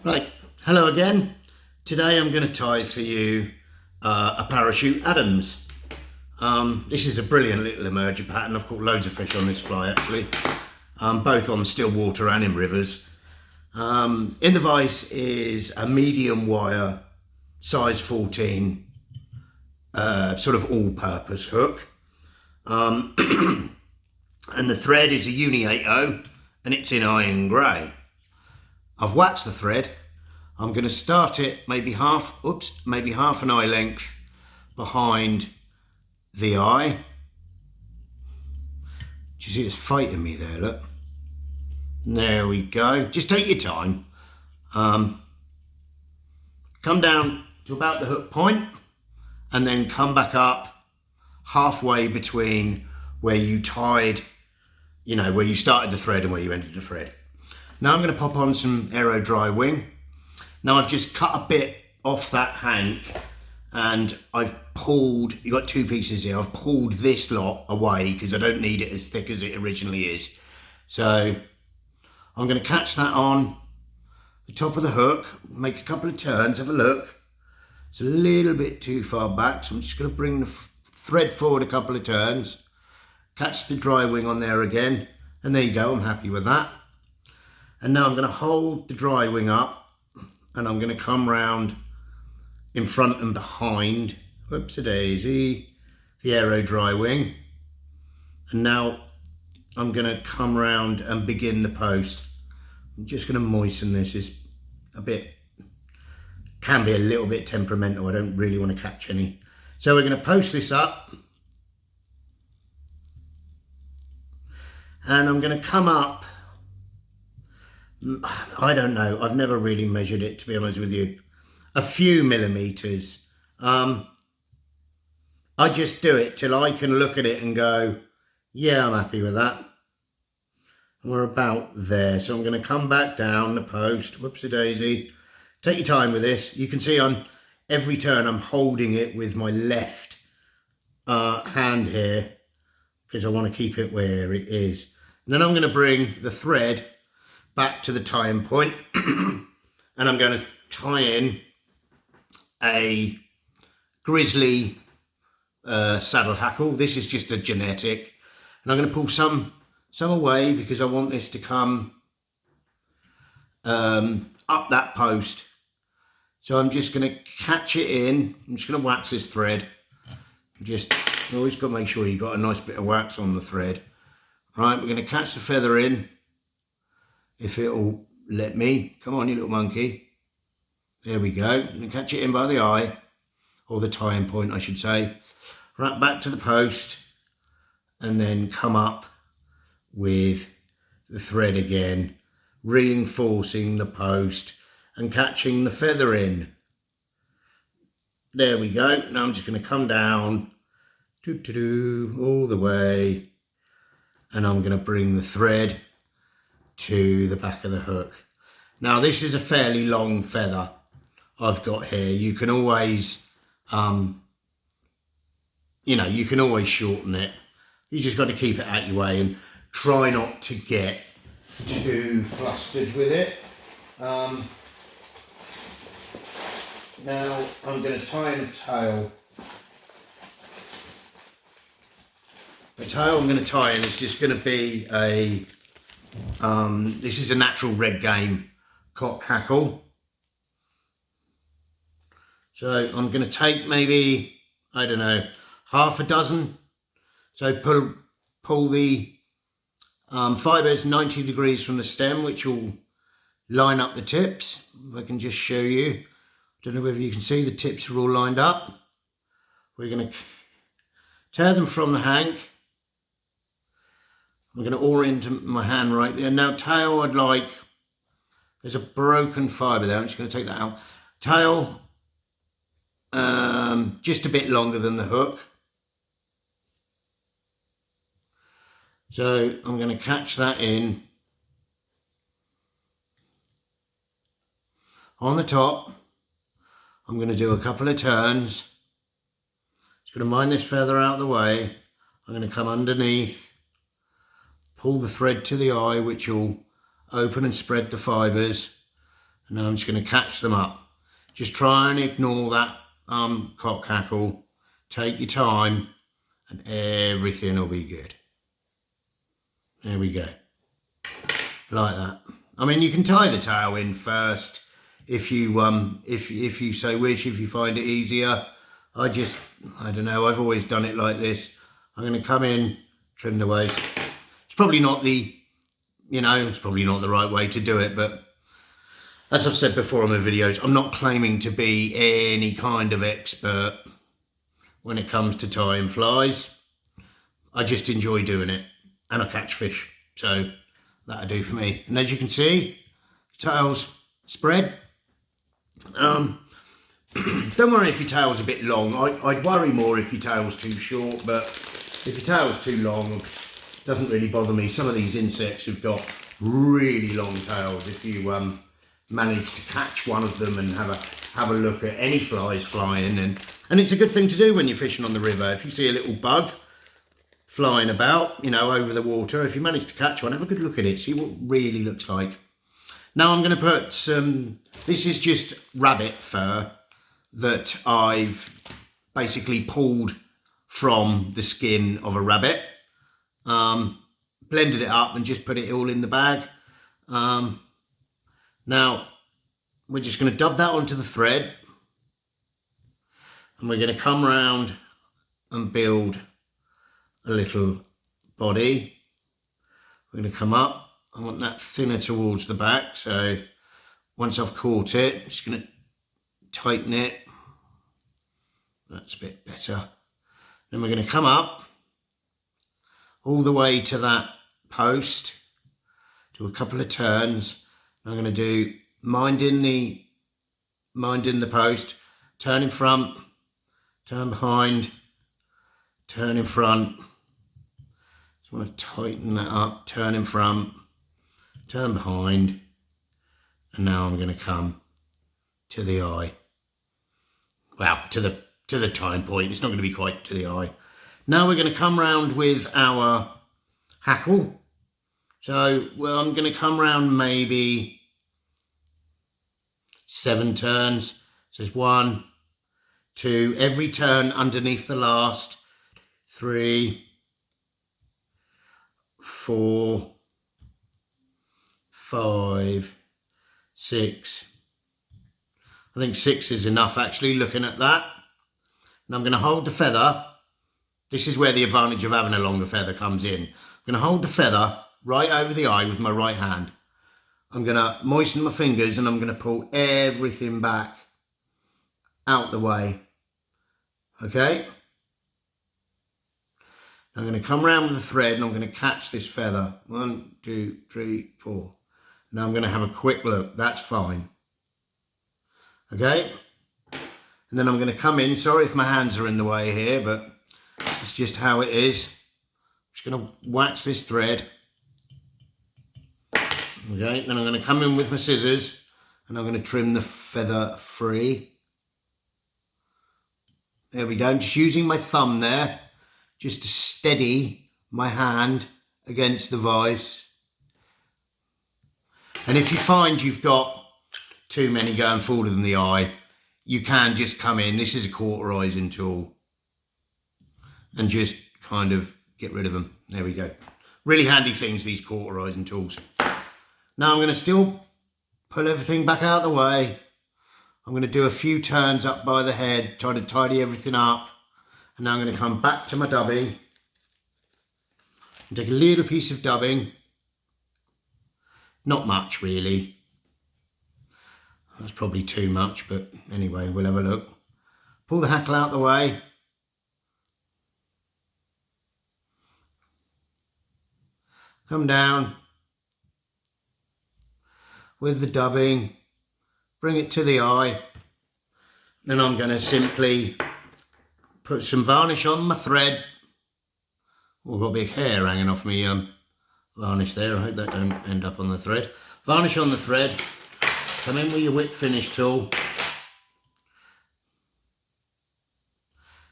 Right, hello again. Today I'm going to tie for you a parachute Adams. This is a brilliant little emerger pattern. I've caught loads of fish on this fly actually, both on still water and in rivers. In the vise is a medium wire, size 14, sort of all-purpose hook. And the thread is a Uni 80 and it's in iron grey. I've waxed the thread. I'm going to start it maybe half an eye length behind the eye. Do you see it's fighting me there, look? There we go. Just take your time. Come down to about the hook point and then come back up halfway between where you tied, where you started the thread and where you ended the thread. Now I'm going to pop on some aero dry wing. Now I've just cut a bit off that hank and I've pulled, you've got two pieces here, I've pulled this lot away because I don't need it as thick as it originally is. So I'm going to catch that on the top of the hook, make a couple of turns, have a look. It's a little bit too far back, so I'm just going to bring the thread forward a couple of turns, catch the dry wing on there again, and there you go, I'm happy with that. And now I'm going to hold the dry wing up and I'm going to come round in front and behind, whoops-a-daisy, the aero dry wing. And now I'm going to come round and begin the post. I'm just going to moisten this. It's can be a little bit temperamental. I don't really want to catch any. So we're going to post this up. And I'm going to come up, I don't know, I've never really measured it, to be honest with you, a few millimeters. I just do it till I can look at it and go, yeah, I'm happy with that. And we're about there. So I'm going to come back down the post, whoopsie-daisy. Take your time with this. You can see on every turn I'm holding it with my left hand here because I want to keep it where it is. And then I'm going to bring the thread back to the tying point and I'm going to tie in a grizzly saddle hackle. This is just a genetic, and I'm going to pull some away because I want this to come up that post. So I'm just going to catch it in. I'm just going to wax this thread. You always got to make sure you've got a nice bit of wax on the thread. Right, we're going to catch the feather in. If it'll let me. Come on, you little monkey. There we go. And catch it in by the eye, or the tying point, I should say. Right back to the post, and then come up with the thread again, reinforcing the post and catching the feather in. There we go. Now I'm just going to come down, all the way, and I'm going to bring the thread to the back of the hook. Now this is a fairly long feather I've got here. You can always you can always shorten it. You just got to keep it out your way and try not to get too flustered with it. Now I'm going to tie in a tail. The tail I'm going to tie in is just going to be a this is a natural red game cock hackle. So I'm going to take maybe, I don't know, half a dozen. So pull the fibres 90 degrees from the stem, which will line up the tips. If I can just show you. Don't know whether you can see the tips are all lined up. We're going to tear them from the hank. I'm going to orient my hand right there. Now tail, I'd like, there's a broken fibre there. I'm just going to take that out. Tail, just a bit longer than the hook. So I'm going to catch that in on the top. I'm going to do a couple of turns. Just going to mind this feather out of the way. I'm going to come underneath. Pull the thread to the eye, which will open and spread the fibres. And now I'm just going to catch them up. Just try and ignore that cock hackle. Take your time and everything will be good. There we go. Like that. I mean, you can tie the tail in first if you so wish, if you find it easier. I don't know, I've always done it like this. I'm going to come in, trim the waist. It's probably not the right way to do it, but as I've said before on my videos, I'm not claiming to be any kind of expert when it comes to tying flies. I just enjoy doing it, and I catch fish, so that'll do for me. And as you can see, tail's spread. Don't worry if your tail's a bit long. I'd worry more if your tail's too short, but if your tail's too long, it doesn't really bother me. Some of these insects have got really long tails. If you manage to catch one of them and have a look at any flies flying, and it's a good thing to do when you're fishing on the river. If you see a little bug flying about, over the water, if you manage to catch one, have a good look at it, see what it really looks like. Now I'm going to put this is just rabbit fur that I've basically pulled from the skin of a rabbit, blended it up and just put it all in the bag. Now we're just going to dub that onto the thread, and we're going to come round and build a little body. We're going to come up. I want that thinner towards the back, so once I've caught it, I'm just going to tighten it. That's a bit better. Then we're going to come up all the way to that post, do a couple of turns. I'm going to do minding the post, turn in front, turn behind, turn in front. Just want to tighten that up, turn in front, turn behind, and now I'm going to come to the eye. Well, to the time point. It's not going to be quite to the eye. Now we're going to come round with our hackle. So, well, I'm going to come round maybe 7 turns. So it's 1, 2, every turn underneath the last, 3, 4, 5, 6. I think 6 is enough actually, looking at that. And I'm going to hold the feather. This is where the advantage of having a longer feather comes in. I'm going to hold the feather right over the eye with my right hand. I'm going to moisten my fingers and I'm going to pull everything back out the way. Okay? I'm going to come around with the thread and I'm going to catch this feather. 1, 2, 3, 4. Now I'm going to have a quick look. That's fine. Okay? And then I'm going to come in. Sorry if my hands are in the way here, but it's just how it is. I'm just going to wax this thread. Okay, then I'm going to come in with my scissors and I'm going to trim the feather free. There we go. I'm just using my thumb there just to steady my hand against the vise. And if you find you've got too many going forward in the eye, you can just come in. This is a cauterizing tool and just kind of get rid of them. There we go. Really handy things, these cauterizing tools. Now I'm going to still pull everything back out of the way. I'm going to do a few turns up by the head, try to tidy everything up. And now I'm going to come back to my dubbing and take a little piece of dubbing. Not much really. That's probably too much, but anyway, we'll have a look. Pull the hackle out the way. Come down with the dubbing, bring it to the eye. Then I'm going to simply put some varnish on my thread. Oh, I've got a big hair hanging off me varnish there. I hope that don't end up on the thread. Varnish on the thread. Come in with your whip finish tool.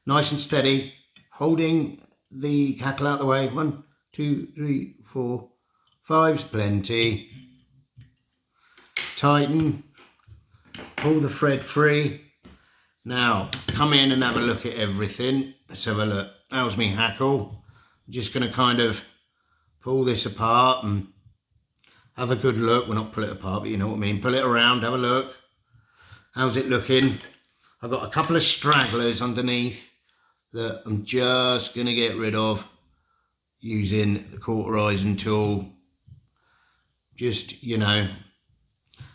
Nice and steady, holding the hackle out the way. 1, 2, 3, 4, 5's plenty. Tighten, pull the thread free. Now, come in and have a look at everything. Let's have a look. How's me hackle? I'm just going to kind of pull this apart and have a good look. Well, not pull it apart, but you know what I mean. Pull it around, have a look. How's it looking? I've got a couple of stragglers underneath that I'm just going to get rid of using the cauterizing tool. Just, you know,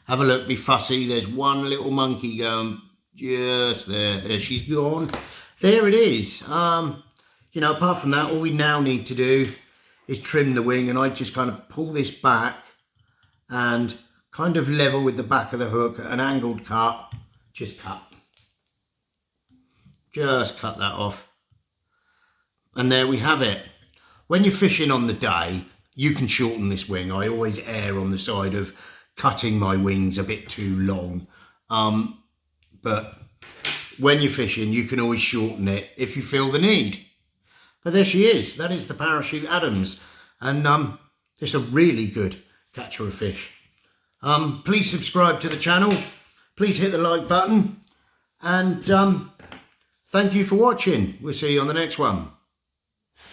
have a look, be fussy. There's one little monkey going just there. There she's gone. There it is. You know, apart from that, all we now need to do is trim the wing, and I just kind of pull this back and kind of level with the back of the hook, an angled cut, just cut. Just cut that off. And there we have it. When you're fishing on the day, you can shorten this wing. I always err on the side of cutting my wings a bit too long. But when you're fishing, you can always shorten it if you feel the need. But there she is. That is the Parachute Adams. And it's a really good catcher of fish. Please subscribe to the channel. Please hit the like button. And thank you for watching. We'll see you on the next one.